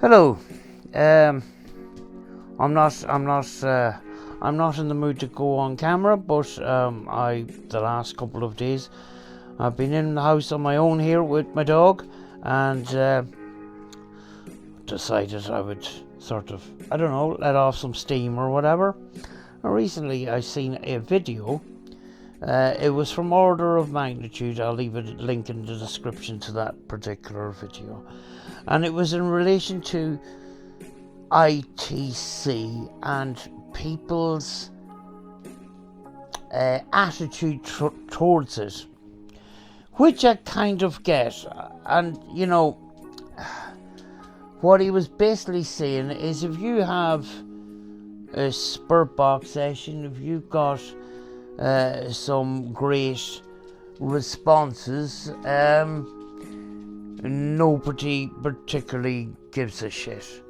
Hello. I'm not in the mood to go on camera, but the last couple of days I've been in the house on my own here with my dog, and decided I would sort of, I don't know, let off some steam or whatever. And recently I seen a video. It was from Order of Magnitude. I'll leave a link in the description to that particular video. And it was in relation to ITC and people's attitude towards it, which I kind of get. And, you know, what he was basically saying is, if you have a spurt box session, if you've got some great responses, nobody particularly gives a shit.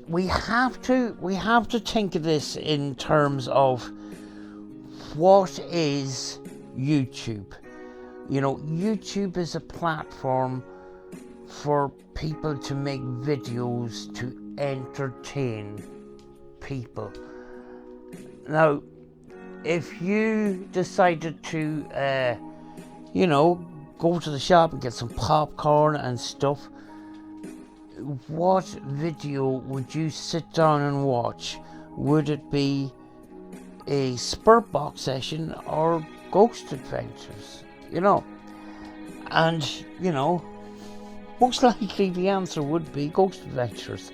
We have to think of this in terms of what is YouTube. You know, YouTube is a platform for people to make videos to entertain people. Now, if you decided to, go to the shop and get some popcorn and stuff, what video would you sit down and watch? Would it be a spurt box session or Ghost Adventures? You know, and you know, most likely the answer would be Ghost Adventures,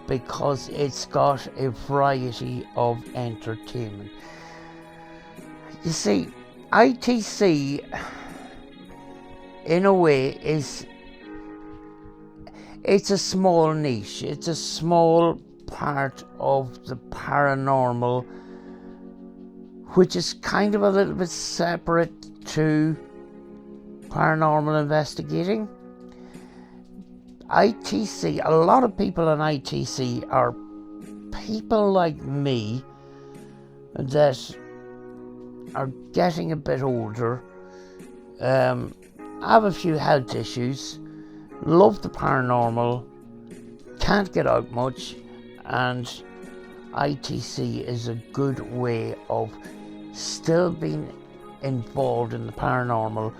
because it's got a variety of entertainment. You see, ITC, in a way, it's a small niche. It's a small part of the paranormal, which is kind of a little bit separate to paranormal investigating. ITC, a lot of people in ITC are people like me that are getting a bit older, have a few health issues, love the paranormal, can't get out much, and ITC is a good way of still being involved in the paranormal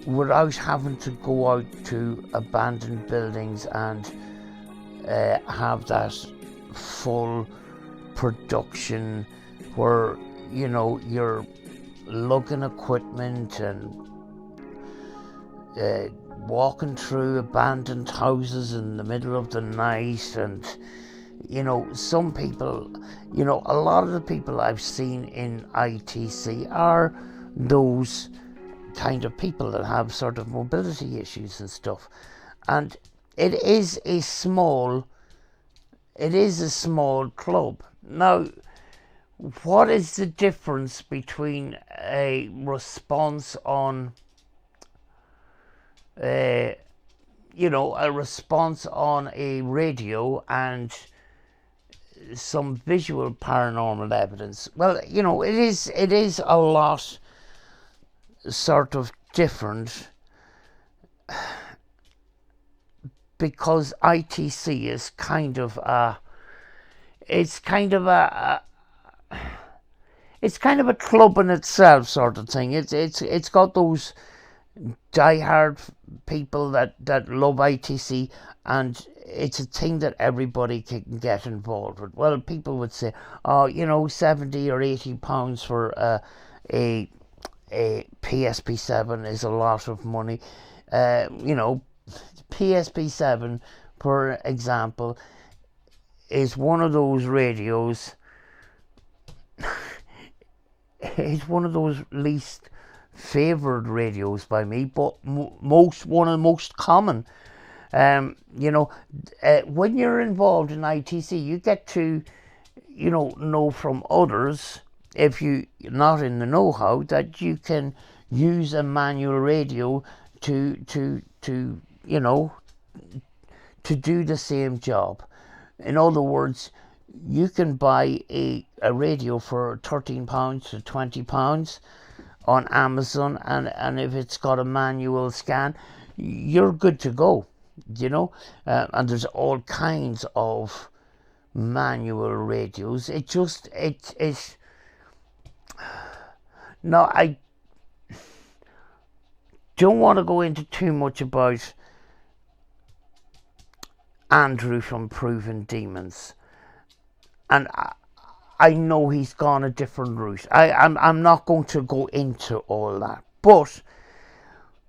without having to go out to abandoned buildings and have that full production where, you know, you're lugging equipment and walking through abandoned houses in the middle of the night. And, you know, some people, you know, a lot of the people I've seen in ITC are those kind of people that have sort of mobility issues and stuff. And it is a small club. Now, what is the difference between a response on a response on a radio and some visual paranormal evidence? Well, you know, it is a lot sort of different, because ITC is kind of a club in itself, sort of thing. It's got those diehard people that love ITC, and it's a thing that everybody can get involved with. Well, people would say, oh, you know, 70 or 80 pounds for a PSP7 is a lot of money. You know, PSP7, for example, is one of those radios. It's one of those least favoured radios by me, but one of the most common. You know, when you're involved in ITC, you get to, you know from others, if you're not in the know-how, that you can use a manual radio to you know, to do the same job. In other words, you can buy a radio for £13 to £20, on Amazon, and if it's got a manual scan, you're good to go, you know. And there's all kinds of manual radios. It is. No, I don't want to go into too much about Andrew from Proven Demons, and I know he's gone a different route. I'm not going to go into all that, but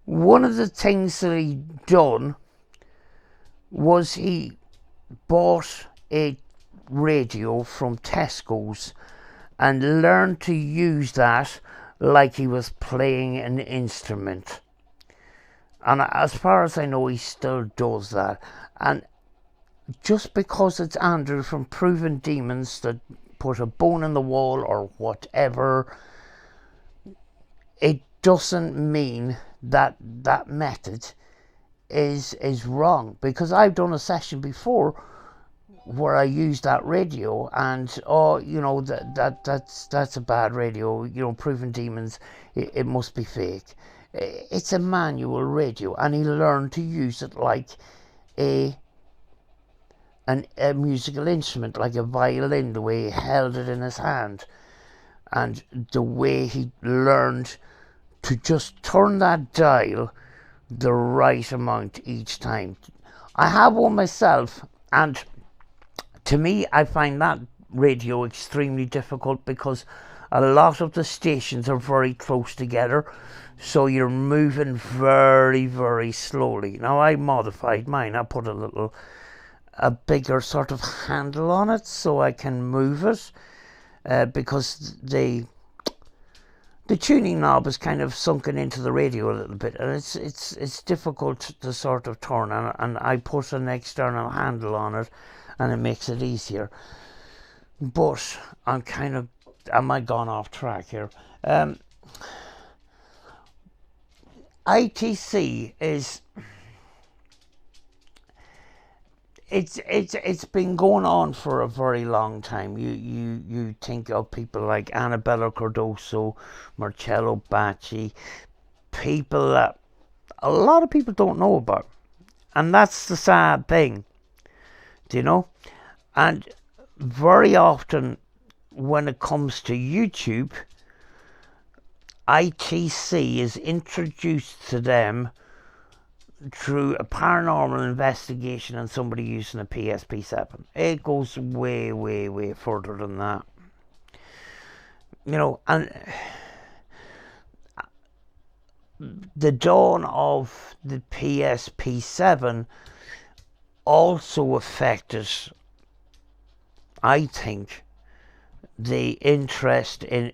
one of the things that he done was he bought a radio from Tesco's and learned to use that like he was playing an instrument. And as far as I know, he still does that. And just because it's Andrew from Proven Demons that put a bone in the wall or whatever, it doesn't mean that that method is wrong. Because I've done a session before where I used that radio, and you know, that's a bad radio. You know, Proven Demons, it must be fake. It's a manual radio, and he learned to use it like a musical instrument, like a violin, the way he held it in his hand, and the way he learned to just turn that dial the right amount each time. I have one myself, and to me, I find that radio extremely difficult because a lot of the stations are very close together, so you're moving very, very slowly. Now, I modified mine. I put a bigger sort of handle on it so I can move it, because the tuning knob is kind of sunken into the radio a little bit, and it's difficult to sort of turn, and I put an external handle on it, and it makes it easier. But I might gone off track here. ITC is, it's been going on for a very long time. You think of people like Annabella Cardoso, Marcello Bacci, people that a lot of people don't know about, and that's the sad thing, do you know? And very often when it comes to YouTube, ITC is introduced to them through a paranormal investigation and somebody using a PSP-7. It goes way, way, way further than that. You know, and the dawn of the PSP-7 also affected, I think, the interest in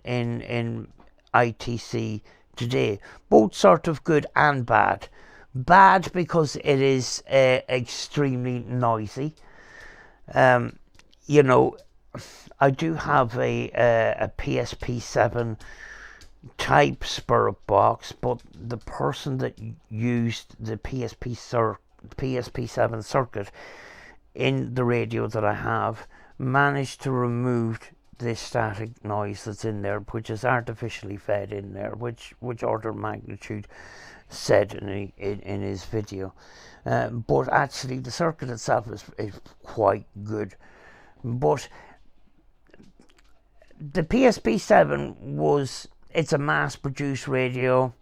ITC today. Both sort of good and bad. Bad because it is extremely noisy. You know, I do have a PSP-7 type spirit box, but the person that used the PSP-7 circuit in the radio that I have managed to remove the static noise that's in there, which is artificially fed in there, which order of magnitude said in his video. But actually the circuit itself is quite good. But the PSP-7 it's a mass-produced radio.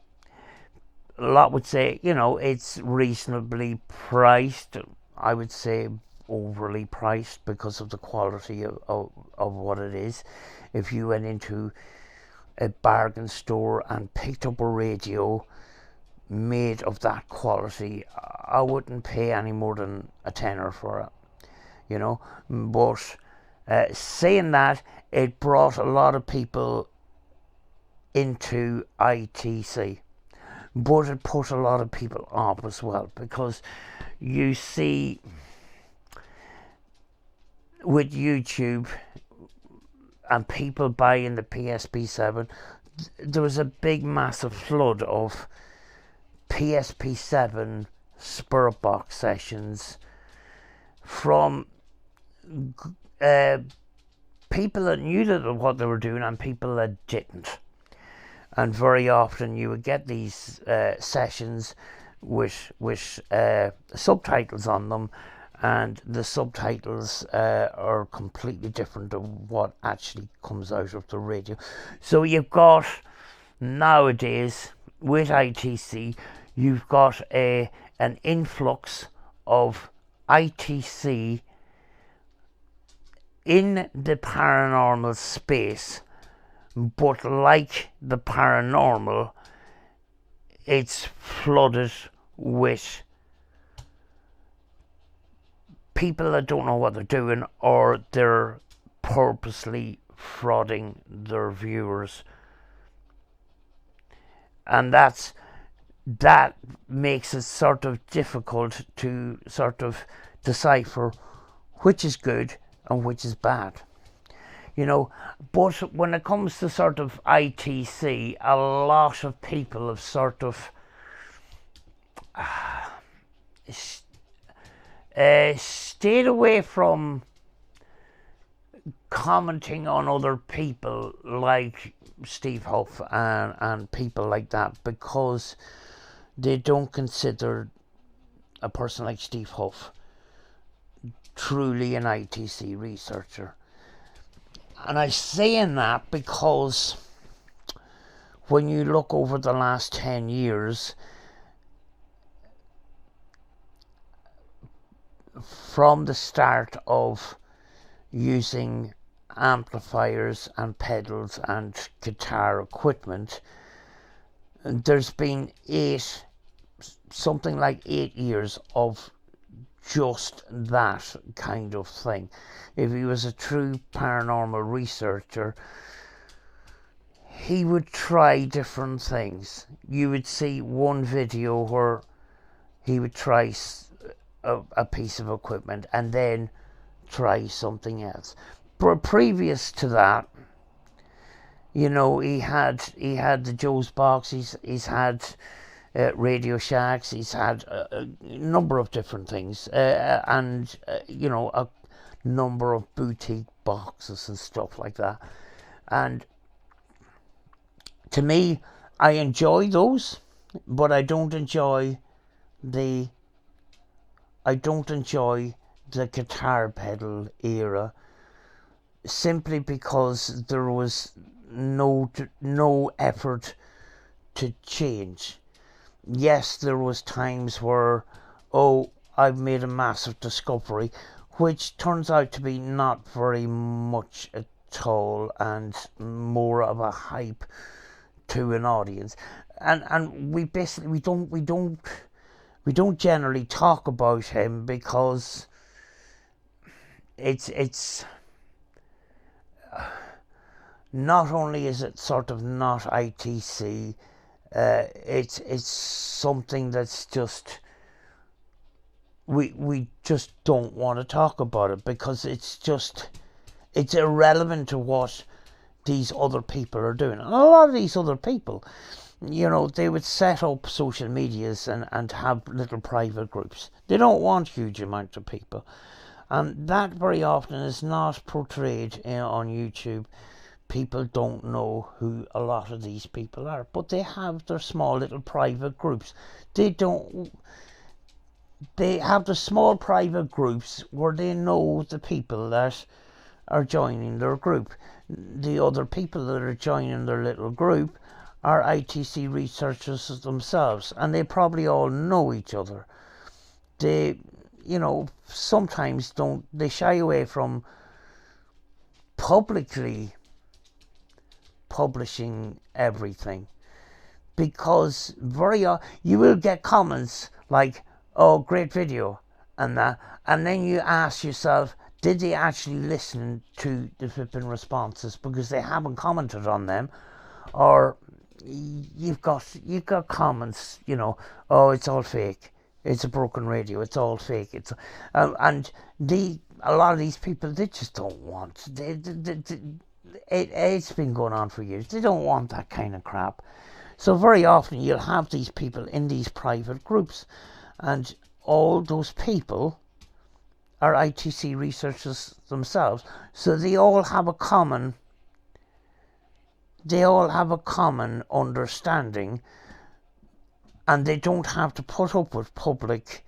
A lot would say, you know, it's reasonably priced. I would say overly priced because of the quality of what it is. If you went into a bargain store and picked up a radio made of that quality, I wouldn't pay any more than a tenner for it, you know. But saying that, it brought a lot of people into ITC, but it put a lot of people off as well, because you see with YouTube and people buying the PSP-7, there was a big massive flood of PSP-7 spirit box sessions from people that knew what they were doing and people that didn't. and very often you would get these sessions with subtitles on them, and the subtitles are completely different to what actually comes out of the radio. So you've got, nowadays with ITC, you've got an influx of ITC in the paranormal space, but like the paranormal, it's flooded with people that don't know what they're doing, or they're purposely frauding their viewers. And that makes it sort of difficult to sort of decipher which is good and which is bad. You know, but when it comes to sort of ITC, a lot of people have sort of stayed away from commenting on other people like Steve Huff and people like that, because they don't consider a person like Steve Huff truly an ITC researcher. And I'm saying that because when you look over the last 10 years, from the start of using amplifiers and pedals and guitar equipment, there's been something like 8 years of just that kind of thing. If he was a true paranormal researcher, he would try different things. You would see one video where he would try a piece of equipment and then try something else. But previous to that, you know, he had the Joe's Box, he's had Radio Shacks, he's had a number of different things, and you know, a number of boutique boxes and stuff like that. And to me, I enjoy those, but I don't enjoy the guitar pedal era, simply because there was no effort to change. Yes, there was times where, I've made a massive discovery, which turns out to be not very much at all, and more of a hype to an audience. And we basically we don't generally talk about him, because it's not only is it sort of not ITC, it's something that's just we just don't want to talk about it, because it's irrelevant to what these other people are doing. And a lot of these other people, you know, they would set up social medias and have little private groups. They don't want huge amounts of people, and that very often is not portrayed on YouTube. People don't know who a lot of these people are, but they have their small little private groups. They have the small private groups where they know the people that are joining their group. The other people that are joining their little group are ITC researchers themselves, and they probably all know each other. They, you know, sometimes they shy away from publicly publishing everything, because you will get comments like, "Oh, great video," and that, and then you ask yourself, did they actually listen to the flipping responses, because they haven't commented on them? Or you've got comments, you know, "Oh, it's all fake, it's a broken radio, it's all fake," and a lot of these people, they just don't want, it's been going on for years. They don't want that kind of crap. So very often you'll have these people in these private groups, and all those people are ITC researchers themselves. So they all have a common they all have a common understanding, and they don't have to put up with public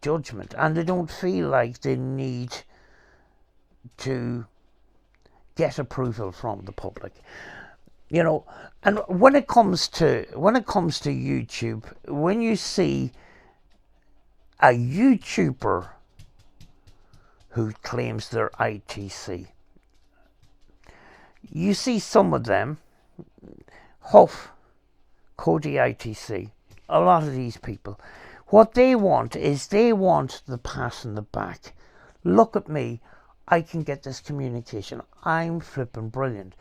judgment, and they don't feel like they need to get approval from the public. You know, and when it comes to YouTube, when you see a YouTuber who claims they're ITC, you see some of them, Huff, Cody ITC, a lot of these people, what they want is they want the pat in the back. Look at me, I can get this communication, I'm flipping brilliant.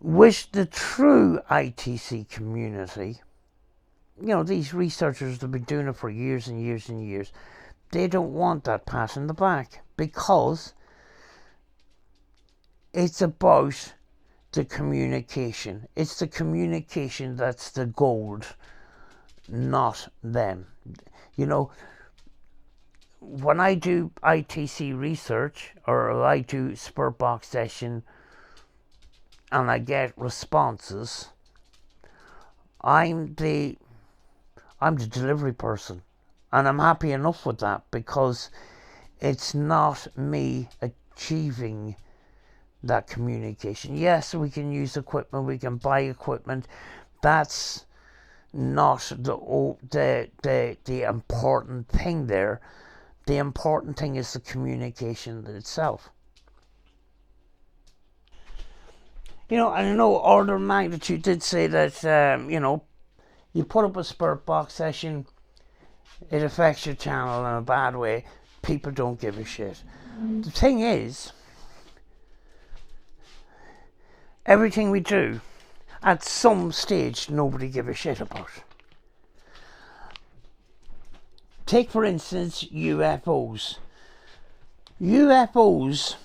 With the true ITC community, you know, these researchers have been doing it for years and years and years, they don't want that pat in the back, because it's about the communication. It's the communication that's the gold, not them. You know, when I do ITC research, or I do Spirit Box session, and I get responses, I'm the delivery person, and I'm happy enough with that, because it's not me achieving that communication. Yes, we can use equipment, we can buy equipment. That's not the important thing there. The important thing is the communication itself. You know, I know Order of Magnitude did say that, you know, you put up a Spirit Box session, it affects your channel in a bad way, people don't give a shit. The thing is, everything we do, at some stage, nobody give a shit about. Take, for instance, UFOs. UFOs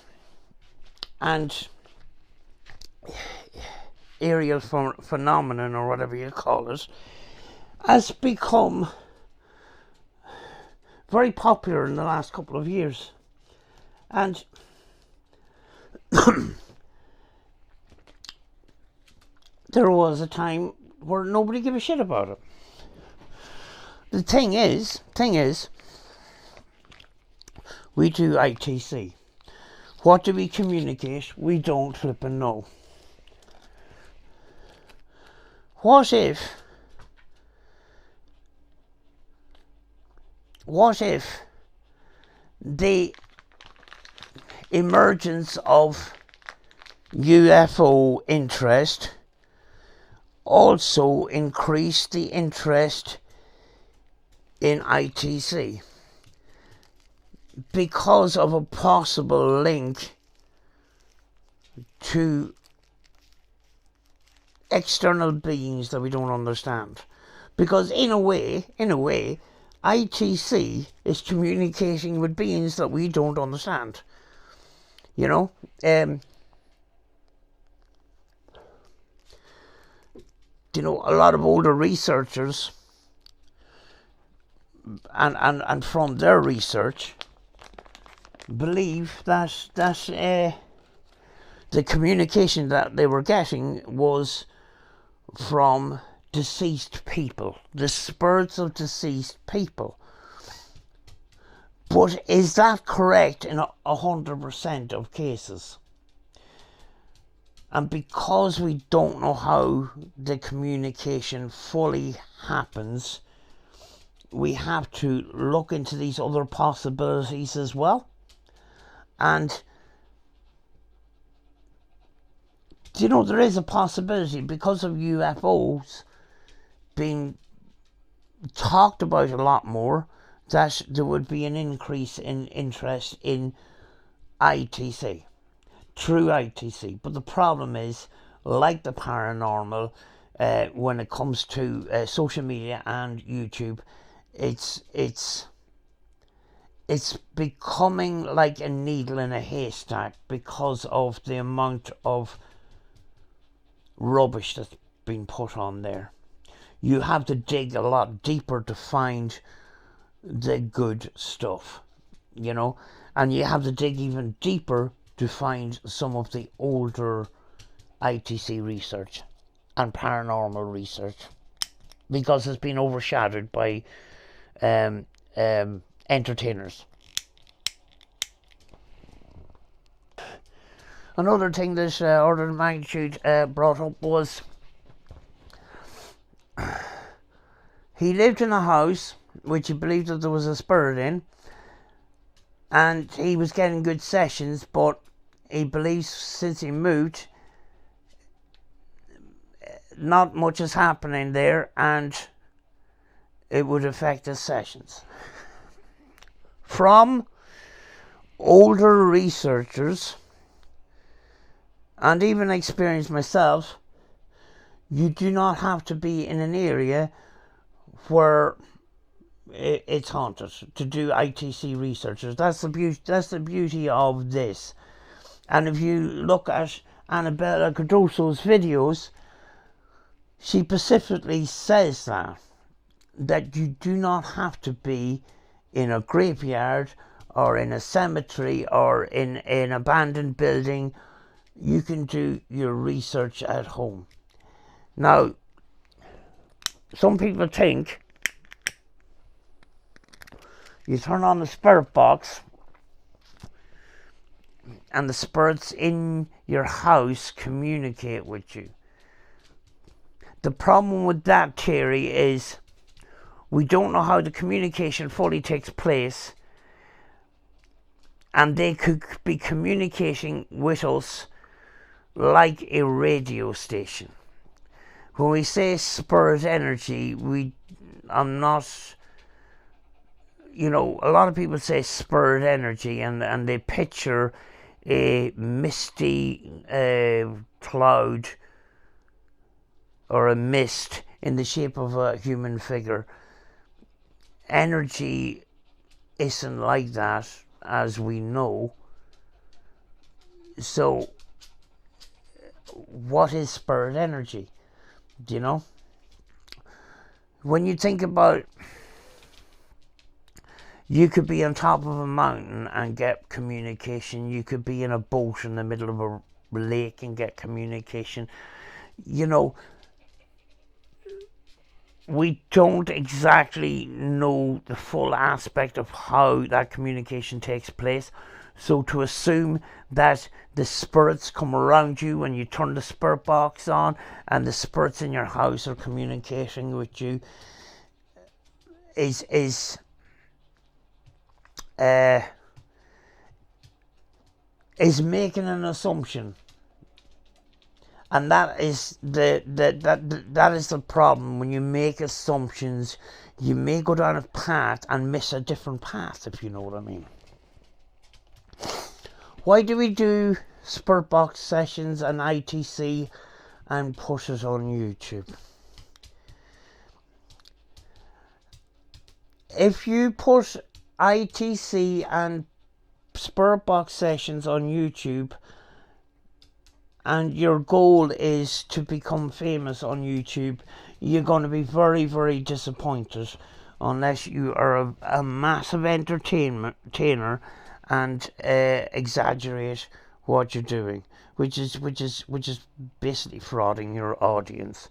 and aerial phenomenon, or whatever you call it, has become very popular in the last couple of years. And there was a time where nobody gave a shit about it. The thing is, we do ITC. What do we communicate? We don't flippin' know. What if the emergence of UFO interest also increased the interest in ITC, because of a possible link to external beings that we don't understand? Because in a way, ITC is communicating with beings that we don't understand. You know, you know, a lot of older researchers, and from their research, believe that the communication that they were getting was from deceased people, the spirits of deceased people. But is that correct in 100% of cases? And because we don't know how the communication fully happens, we have to look into these other possibilities as well. And you know, there is a possibility, because of UFOs being talked about a lot more, that there would be an increase in interest in ITC, true ITC. But the problem is, like the paranormal, when it comes to social media and YouTube, it's becoming like a needle in a haystack, because of the amount of rubbish that's been put on there. You have to dig a lot deeper to find the good stuff, you know, and you have to dig even deeper to find some of the older ITC research and paranormal research, because it's been overshadowed by entertainers. Another thing this order of magnitude brought up was he lived in a house which he believed that there was a spirit in, and he was getting good sessions, but he believes since he moved, not much is happening there, and it would affect his sessions. From older researchers, and even experienced myself, you do not have to be in an area where it's haunted to do ITC researchers. That's the beauty of this. And if you look at Annabella Cardoso's videos, she specifically says that you do not have to be in a graveyard or in a cemetery or in an abandoned building. You can do your research at home. Now, some people think you turn on the spirit box and the spirits in your house communicate with you. The problem with that theory is we don't know how the communication fully takes place, and they could be communicating with us like a radio station. When we say spirit energy, I'm not, a lot of people say spirit energy and they picture a misty cloud or a mist in the shape of a human figure. Energy isn't like that, as we know. So what is spirit energy? Do you know? When you think about, you could be on top of a mountain and get communication. You could be in a boat in the middle of a lake and get communication. We don't exactly know the full aspect of how that communication takes place. So to assume that the spirits come around you when you turn the spirit box on and the spirits in your house are communicating with you is making an assumption. And that is that is the problem. When you make assumptions, you may go down a path and miss a different path, if you know what I mean. Why do we do spirit box sessions and ITC and put it on YouTube? If you put ITC and spirit box sessions on YouTube, and your goal is to become famous on YouTube, you're going to be very, very disappointed unless you are a massive entertainer and exaggerate what you're doing, which is basically frauding your audience.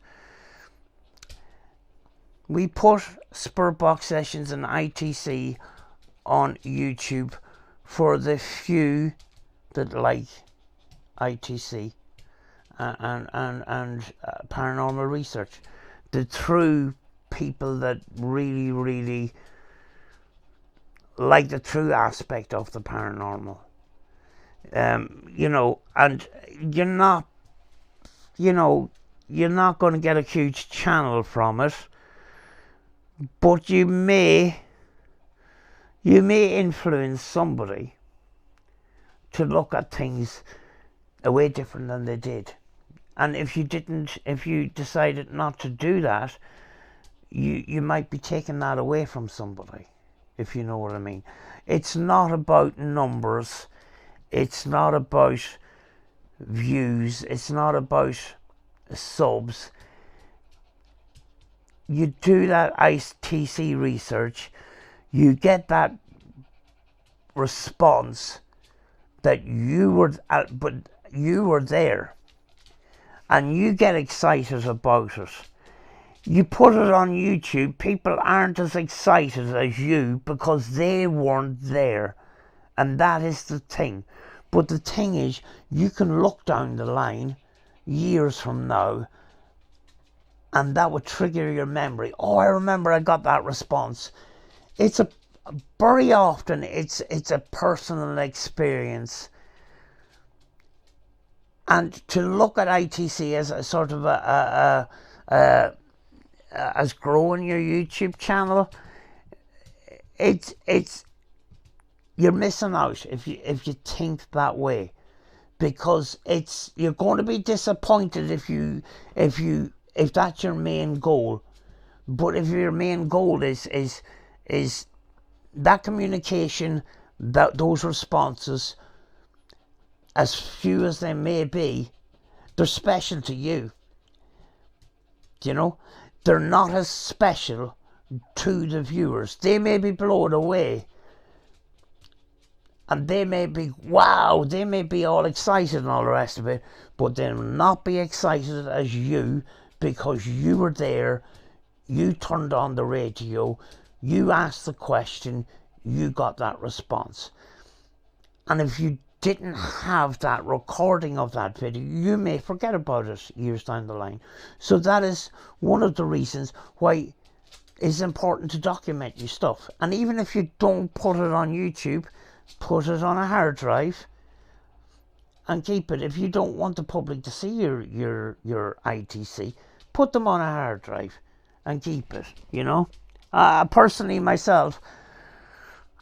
We put spirit box sessions and ITC on YouTube for the few that like ITC and paranormal research, the true people that really, really like the true aspect of the paranormal. And you're not going to get a huge channel from it, but you may influence somebody to look at things a way different than they did. And if you decided not to do that, you might be taking that away from somebody, if you know what I mean. It's not about numbers, it's not about views, it's not about subs. You do that ITC research, you get that response that you were there, and you get excited about it. You put it on YouTube, people aren't as excited as you because they weren't there. And that is the thing. But the thing is, you can look down the line years from now, and that would trigger your memory. Oh, I remember I got that response. Very often it's a personal experience. And to look at ITC as a sort of as growing your YouTube channel, it's you're missing out if you think that way, because you're going to be disappointed if that's your main goal. But if your main goal is that communication, those responses, as few as they may be, they're special to you. You know, they're not as special to the viewers. They may be blown away, and they may be, wow, they may be all excited and all the rest of it, but they'll not be excited as you, because you were there, you turned on the radio, you asked the question, you got that response. And if you didn't have that recording of that video, you may forget about it years down the line. So that is one of the reasons why it's important to document your stuff. And even if you don't put it on YouTube, put it on a hard drive and keep it. If you don't want the public to see your ITC, put them on a hard drive and keep it, you know. Personally, myself,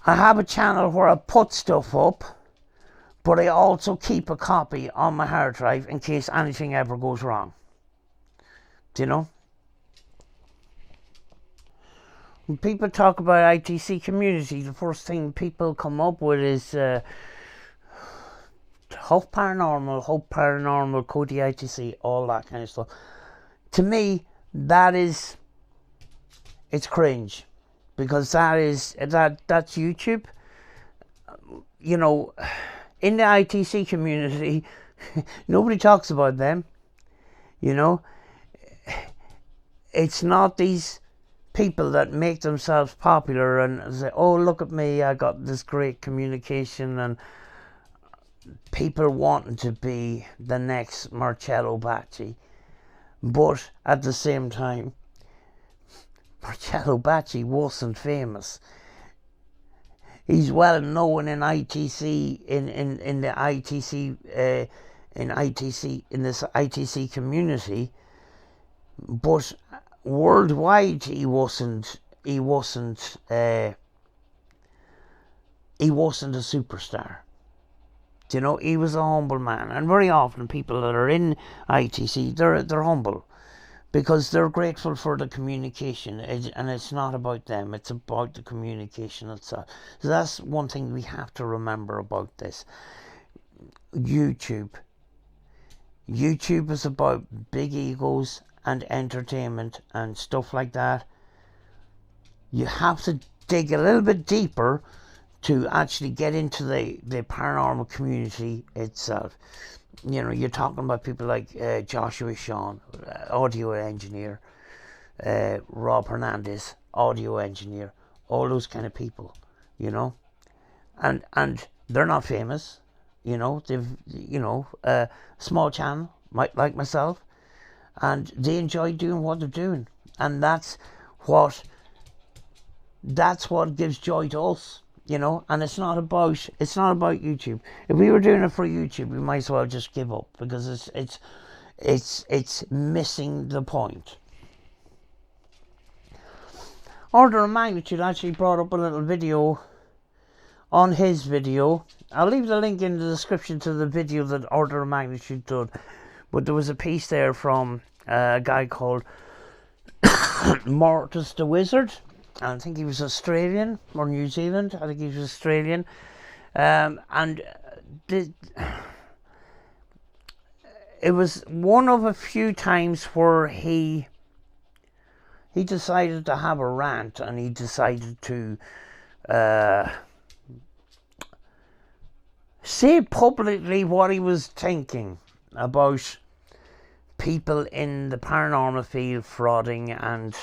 I have a channel where I put stuff up, but I also keep a copy on my hard drive in case anything ever goes wrong. Do you know? When people talk about ITC community, the first thing people come up with is Hope Paranormal, Cody ITC, all that kind of stuff. To me, it's cringe, because that's YouTube. You know, in the ITC community, nobody talks about them. You know, it's not these people that make themselves popular and say, oh, look at me, I got this great communication, and people wanting to be the next Marcello Bacci. But at the same time, Marcello Bacci wasn't famous. He's well known in ITC, in the ITC, in this ITC community, but worldwide he wasn't a superstar. You know, he was a humble man. And very often people that are in ITC, they're humble, because they're grateful for the communication, and it's not about them, it's about the communication itself. So that's one thing we have to remember about this. YouTube is about big egos and entertainment and stuff like that. You have to dig a little bit deeper to actually get into the paranormal community itself. You know, you're talking about people like Joshua Sean, audio engineer, Rob Hernandez, audio engineer, all those kind of people, you know, and they're not famous, you know. They've, you know, a small channel, like myself, and they enjoy doing what they're doing, and that's what gives joy to us. You know, and it's not about YouTube. If we were doing it for YouTube, we might as well just give up, because it's missing the point. Order of Magnitude actually brought up a little video on his video. I'll leave the link in the description to the video that Order of Magnitude did. But there was a piece there from a guy called Mortis the Wizard. I think he was Australian or New Zealand. I think he was Australian. It was one of a few times where he decided to have a rant, and he decided to say publicly what he was thinking about people in the paranormal field frauding and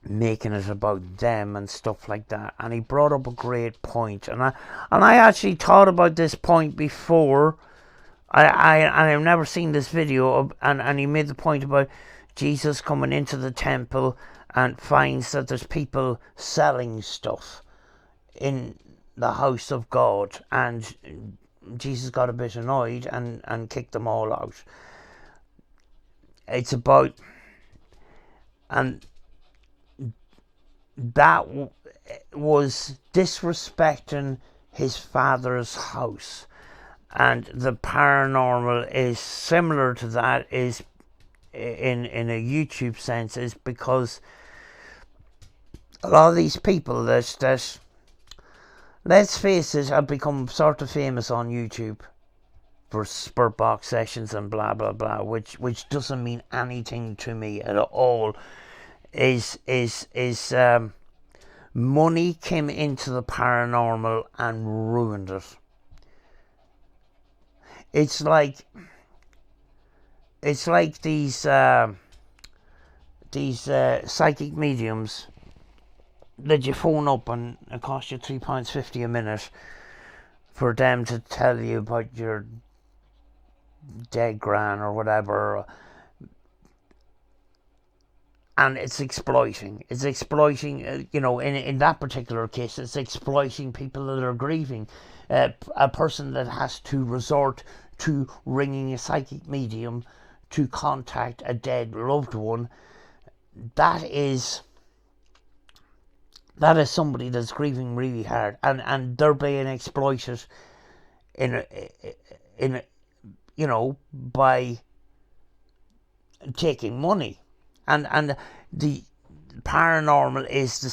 making it about them and stuff like that. And he brought up a great point, and I actually thought about this point before. I've never seen this video, and he made the point about Jesus coming into the temple and finds that there's people selling stuff in the house of God, and Jesus got a bit annoyed and kicked them all out. It's about, and that was disrespecting his father's house. And the paranormal is similar to that, is in a YouTube sense, is because a lot of these people that let's face it, have become sort of famous on YouTube for spirit box sessions and blah blah blah, which doesn't mean anything to me at all. Is money came into the paranormal and ruined it. It's like these psychic mediums that you phone up and it costs you £3.50 a minute for them to tell you about your dead gran or whatever. And it's exploiting. It's exploiting, in that particular case, it's exploiting people that are grieving. A person that has to resort to ringing a psychic medium to contact a dead loved one, that is somebody that's grieving really hard, and they're being exploited by taking money. And the paranormal is the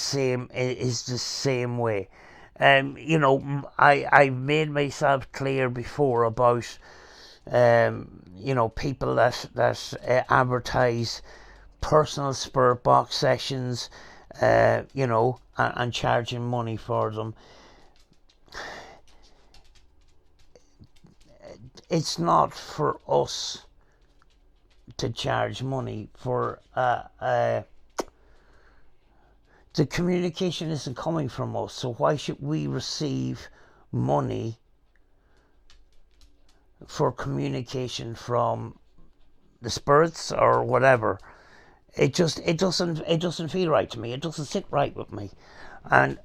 same way. I've made myself clear before about people that advertise personal spirit box sessions, and charging money for them. It's not for us to charge money for the communication isn't coming from us, so why should we receive money for communication from the spirits or whatever? It doesn't feel right to me. It doesn't sit right with me. And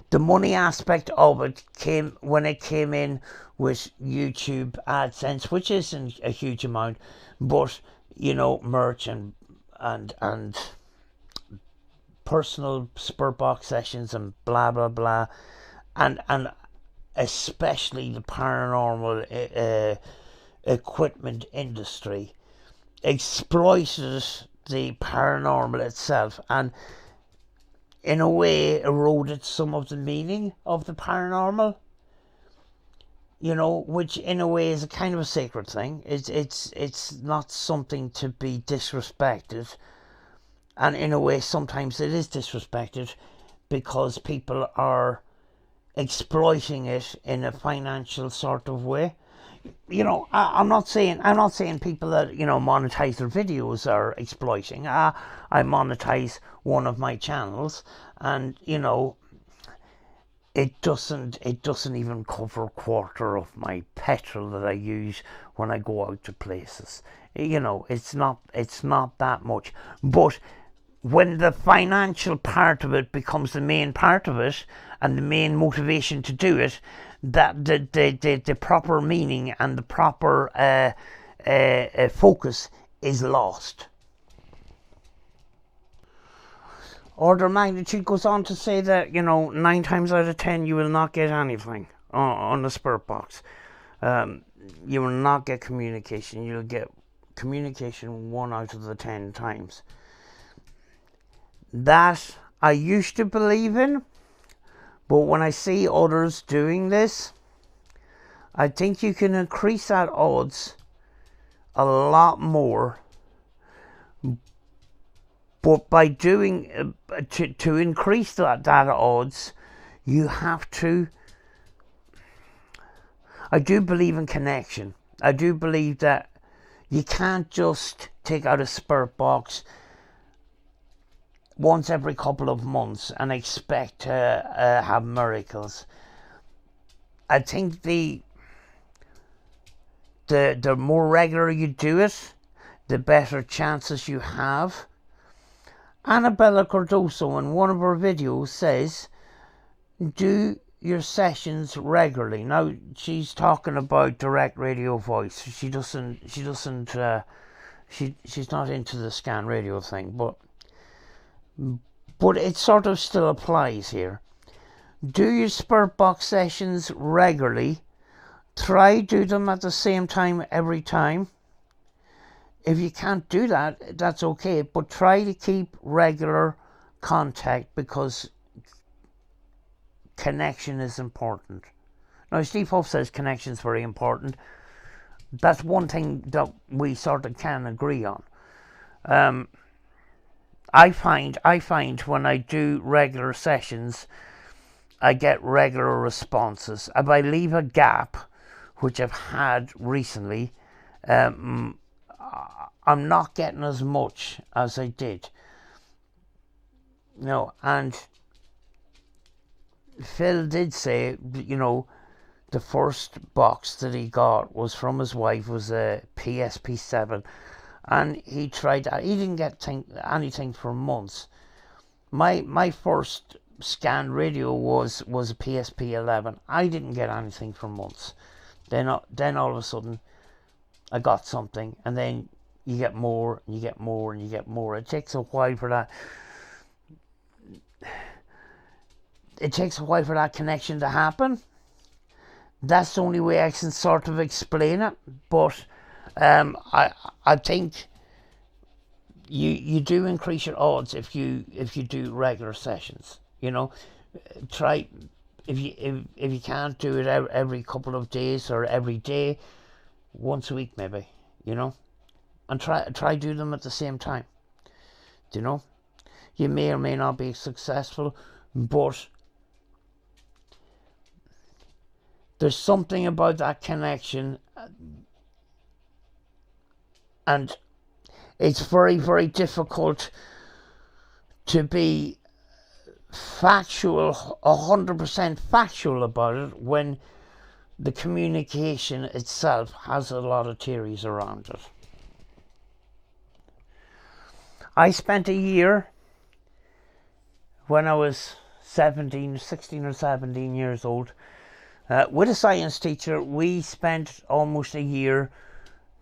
the money aspect of it came when it came in with YouTube AdSense, which isn't a huge amount, but merch and personal spirit box sessions and blah blah blah, and especially the paranormal equipment industry exploited the paranormal itself, and in a way eroded some of the meaning of the paranormal, which in a way is a kind of a sacred thing. It's not something to be disrespected, and in a way sometimes it is disrespected because people are exploiting it in a financial sort of way. I'm not saying people that monetize their videos are exploiting. I monetize one of my channels, and it doesn't even cover a quarter of my petrol that I use when I go out to places. It's not that much. But when the financial part of it becomes the main part of it and the main motivation to do it, that the proper meaning and the proper focus is lost. Order of magnitude goes on to say that 9 times out of 10 you will not get anything on the spirit box. You will not get communication. You'll get communication 1 out of the 10 times. That I used to believe in, but when I see others doing this, I think you can increase that odds a lot more But by doing, to increase that odds, you have to, I do believe in connection. I do believe that you can't just take out a spirit box once every couple of months and expect to have miracles. I think the more regular you do it, the better chances you have. Annabella Cardoso in one of her videos says, do your sessions regularly. Now she's talking about direct radio voice. She's not into the scan radio thing, but it sort of still applies here. Do your spirit box sessions regularly. Try do them at the same time every time. If you can't do that, that's okay, but try to keep regular contact because connection is important. Now, Steve Huff says connection is very important. That's one thing that we sort of can agree on. I find when I do regular sessions, I get regular responses. If I leave a gap, which I've had recently, I'm not getting as much as I did. And Phil did say, the first box that he got was from his wife, was a PSP7. And he tried that. He didn't get anything for months. My first scan radio was a PSP11. I didn't get anything for months. Then all of a sudden, I got something, and then you get more, and you get more, and you get more. It takes a while for that. It takes a while for that connection to happen. That's the only way I can sort of explain it. But I think you do increase your odds if you do regular sessions. Try if you can't do it every couple of days or every day, once a week maybe. And try do them at the same time. You may or may not be successful, but there's something about that connection, and it's very, very difficult to be factual, 100% factual about it when the communication itself has a lot of theories around it. I spent a year when I was 16 or 17 years old with a science teacher. We spent almost a year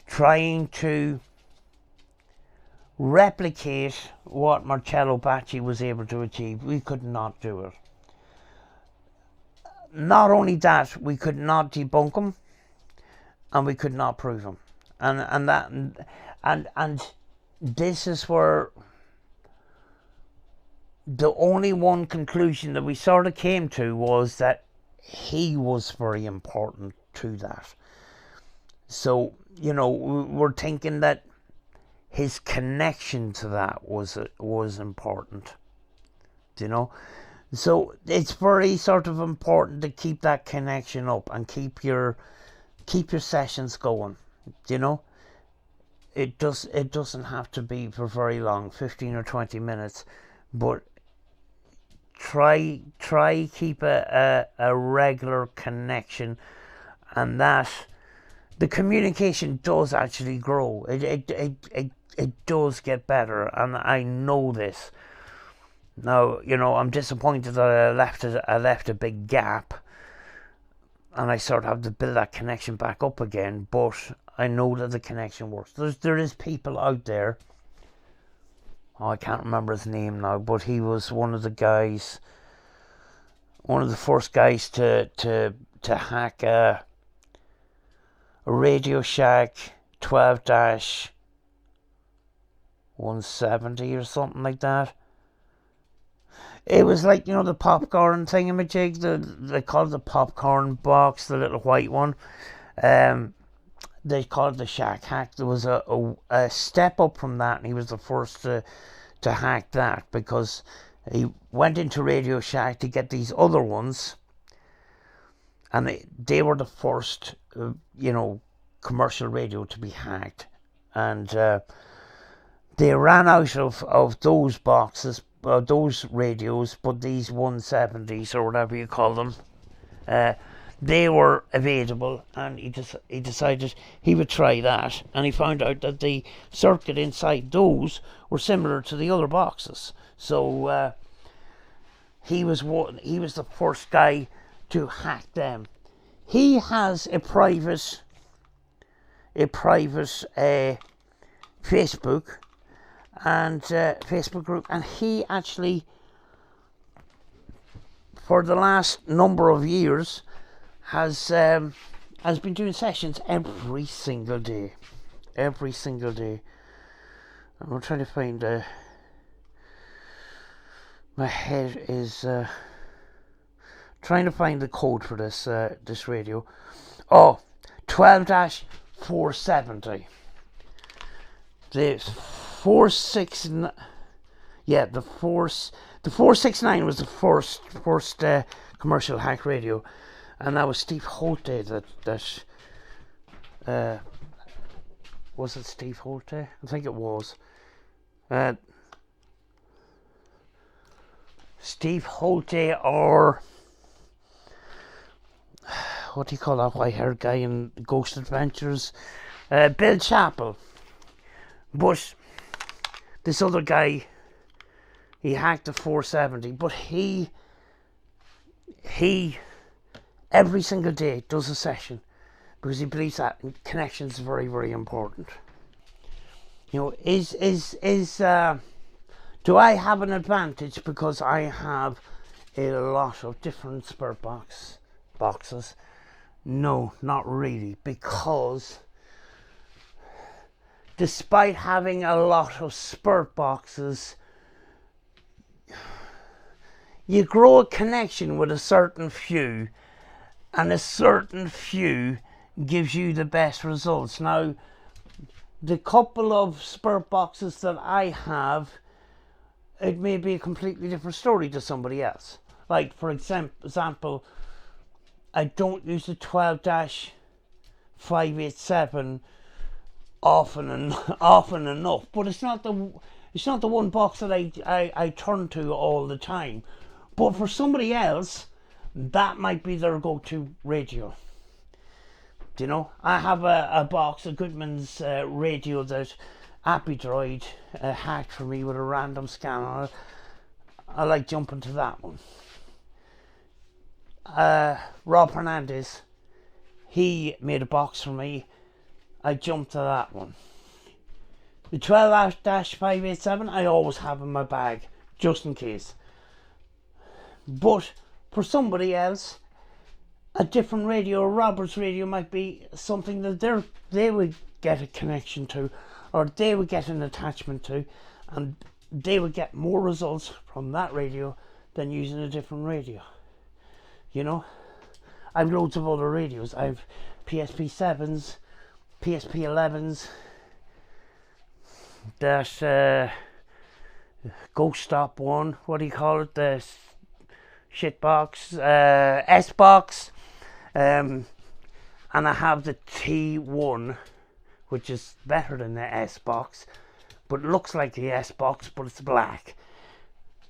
trying to replicate what Marcello Bacci was able to achieve. We could not do it. Not only that, we could not debunk him, and we could not prove him. And this is where the only one conclusion that we sort of came to was that he was very important to that. So, we're thinking that his connection to that was important. So it's very sort of important to keep that connection up and keep your sessions going. It doesn't have to be for very long, 15 or 20 minutes, but try keep a regular connection, and that the communication does actually grow. It does get better, and I know this. Now, I'm disappointed that I left a big gap, and I sort of have to build that connection back up again, but I know that the connection works. There is people out there, I can't remember his name now, but he was one of the first guys to hack a Radio Shack 12-170 or something like that. It was like, the popcorn thingamajig, they call it the popcorn box, the little white one. They called it the Shack hack. There was a step up from that, and he was the first to to hack that, because he went into Radio Shack to get these other ones, and they were the first, commercial radio to be hacked. And they ran out of those boxes, those radios, but these 170s or whatever you call them, they were available, and he decided he would try that, and he found out that the circuit inside those were similar to the other boxes. So he was the first guy to hack them. He has a private Facebook and Facebook group, and he actually, for the last number of years, has been doing sessions every single day. I'm trying to find my head is trying to find the code for this radio. 12-470. The 469. Yeah, the 469 was the first commercial hack radio, and that was Steve Holte that was it Steve Holte? I think it was. Steve Holte, or what do you call that white-haired guy in Ghost Adventures? Bill Chappell. But this other guy, he hacked the 470, but he every single day does a session, because he believes that connection is very, very important. Do I have an advantage because I have a lot of different spare boxes? No, not really, because despite having a lot of spare boxes, you grow a connection with a certain few, and a certain few gives you the best results. Now, the couple of spare boxes that I have, it may be a completely different story to somebody else. Like, for example, I don't use the 12-587 often enough, but it's not the one box that I turn to all the time. But for somebody else, that might be their go-to radio. I have a box, a Goodman's radio that Appy Droid hacked for me with a random scan on it. I like jumping to that one. Rob Hernandez, he made a box for me. I jumped to that one. The 12-587 I always have in my bag, just in case. But for somebody else, a different radio, Robert's radio, might be something that they would get a connection to, or they would get an attachment to, and they would get more results from that radio than using a different radio. I've loads of other radios. I've PSP 7s, PSP 11s, that Ghost Stop one, what do you call it, the shit box, S box, and I have the T1, which is better than the S box, but looks like the S box, but it's black.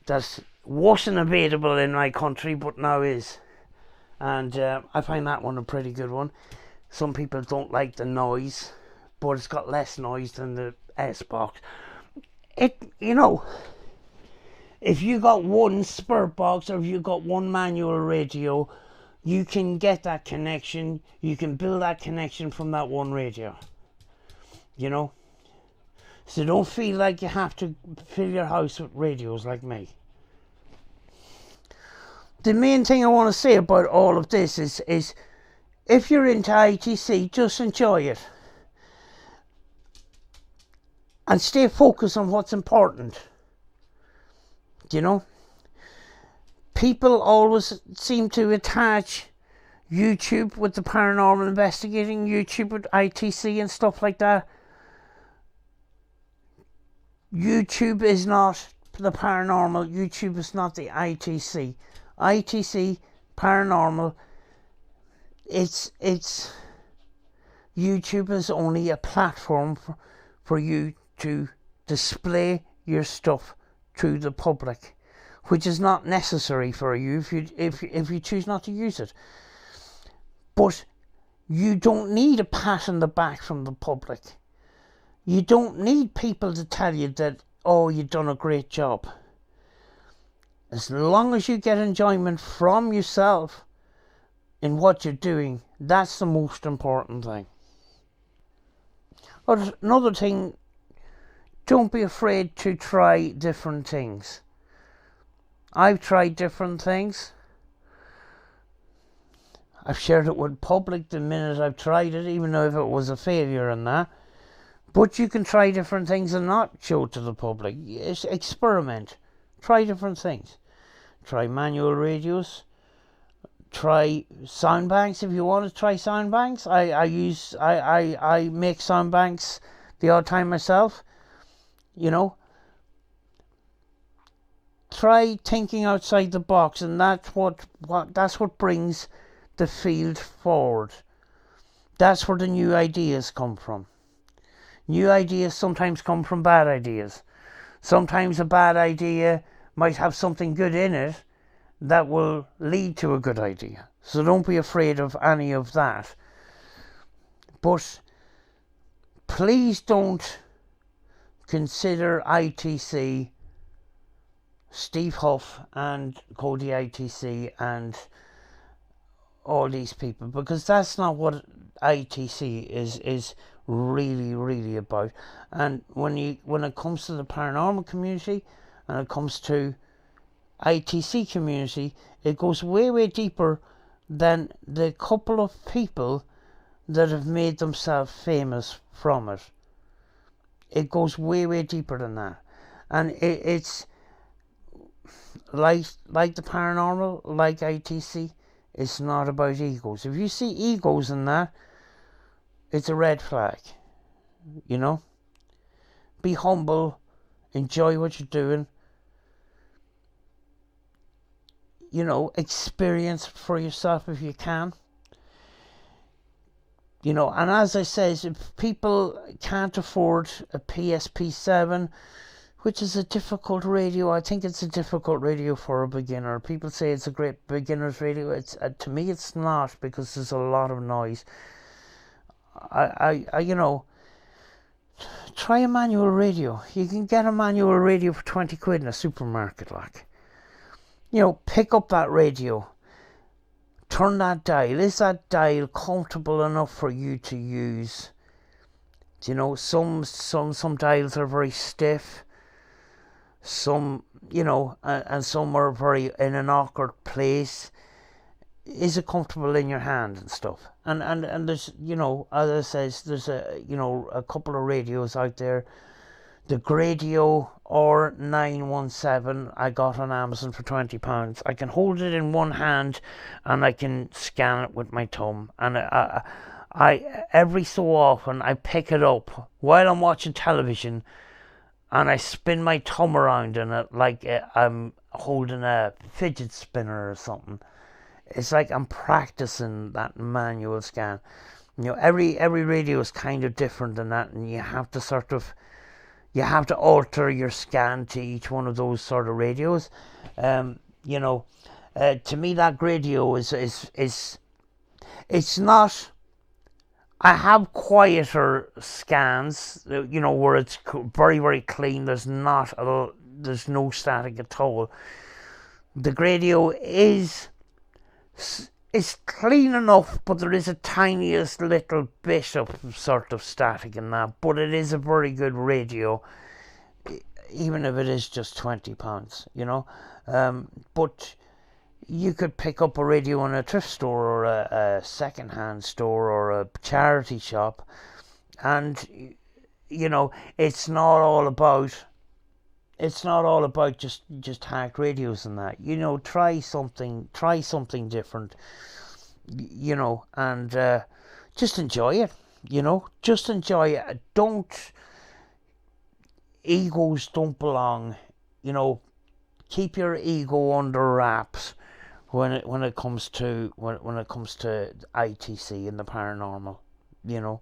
That wasn't available in my country, but now is, and I find that one a pretty good one. Some people don't like the noise, but it's got less noise than the S box. If you got one spare box, or if you got one manual radio, you can get that connection. You can build that connection from that one radio. So don't feel like you have to fill your house with radios like me. The main thing I want to say about all of this is if you're into ITC, just enjoy it. And stay focused on what's important. People always seem to attach YouTube with the paranormal investigating, YouTube with ITC and stuff like that. YouTube is not the paranormal. YouTube is not the ITC. ITC, paranormal, it's YouTube is only a platform for you to display your stuff to the public, which is not necessary for you if you choose not to use it. But you don't need a pat on the back from the public. You don't need people to tell you that, oh, you've done a great job. As long as you get enjoyment from yourself in what you're doing, that's the most important thing. But another thing, don't be afraid to try different things. I've tried different things. I've shared it with public the minute I've tried it, even though if it was a failure and that. But you can try different things and not show it to the public. Experiment. Try different things. Try manual radios. Try sound banks if you want to try sound banks. I make sound banks the odd time myself. You know. Try thinking outside the box, and that's what brings the field forward. That's where the new ideas come from. New ideas sometimes come from bad ideas. Sometimes a bad idea might have something good in it that will lead to a good idea. So don't be afraid of any of that. But please don't consider ITC, Steve Huff and Cody ITC and all these people, because that's not what ITC is really about. And when it comes to the paranormal community and it comes to ITC community, it goes way deeper than the couple of people that have made themselves famous from it. It goes way deeper than that. And it's like the paranormal, like ITC, it's not about egos. If you see egos in that, it's a red flag. You know? Be humble, enjoy what you're doing. You know, experience for yourself if you can. You know, and as I says, if people can't afford a PSP7, which is a difficult radio, I think it's a difficult radio for a beginner. People say it's a great beginner's radio. It's to me, it's not, because there's a lot of noise. I you know, try a manual radio. You can get a manual radio for 20 quid in a supermarket, like. You know, pick up that radio. Turn that dial. Is that dial comfortable enough for you to use? You know, some dials are very stiff. Some, you know, and some are very in an awkward place. Is it comfortable in your hand and stuff? And there's, you know, as I says, there's a couple of radios out there. The Gradio R917 I got on Amazon for £20. I can hold it in one hand and I can scan it with my thumb. And I every so often I pick it up while I'm watching television and I spin my thumb around in it like I'm holding a fidget spinner or something. It's like I'm practicing that manual scan. You know, every radio is kind of different than that, and you have to alter your scan to each one of those sort of radios. You know, to me that Gradio is it's not. I have quieter scans, you know, where it's very clean. There's no static at all. The Gradio is clean enough, but there is a tiniest little bit of sort of static in that. But it is a very good radio, even if it is just £20, you know. But you could pick up a radio in a thrift store or a second-hand store or a charity shop, and you know, it's not all about just hack radios and that. You know, try something different, you know, and just enjoy it. You know, just enjoy it. Don't, egos don't belong. You know, keep your ego under wraps when it comes to ITC and the paranormal. You know,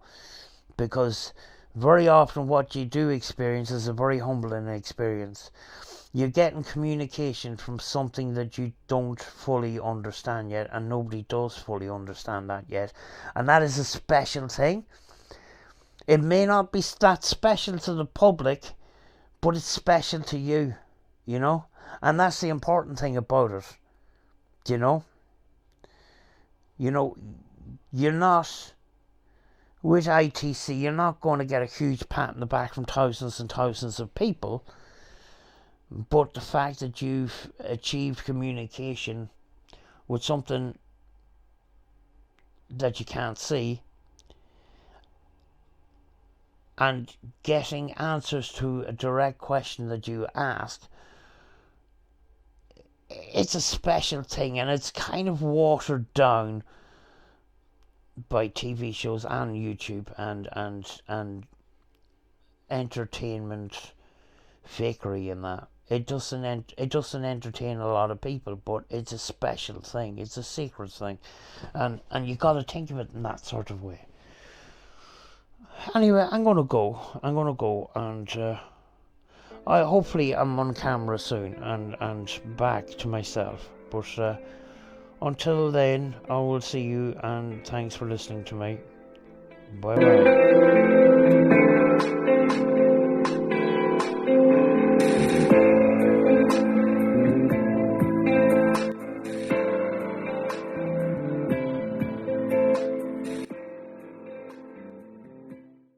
because very often what you do experience is a very humbling experience. You're getting communication from something that you don't fully understand yet, and nobody does fully understand that yet. And that is a special thing. It may not be that special to the public, but it's special to you, you know? And that's the important thing about it, you know? You know, you're not, with ITC, you're not going to get a huge pat in the back from thousands and thousands of people. But the fact that you've achieved communication with something that you can't see and getting answers to a direct question that you asked, it's a special thing, and it's kind of watered down by TV shows and YouTube and entertainment fakery and that. It doesn't entertain a lot of people, but it's a special thing. It's a secret thing, and you got to think of it in that sort of way. Anyway, I'm gonna go, and hopefully I'm on camera soon and back to myself. But until then, I will see you, and thanks for listening to me. Bye bye.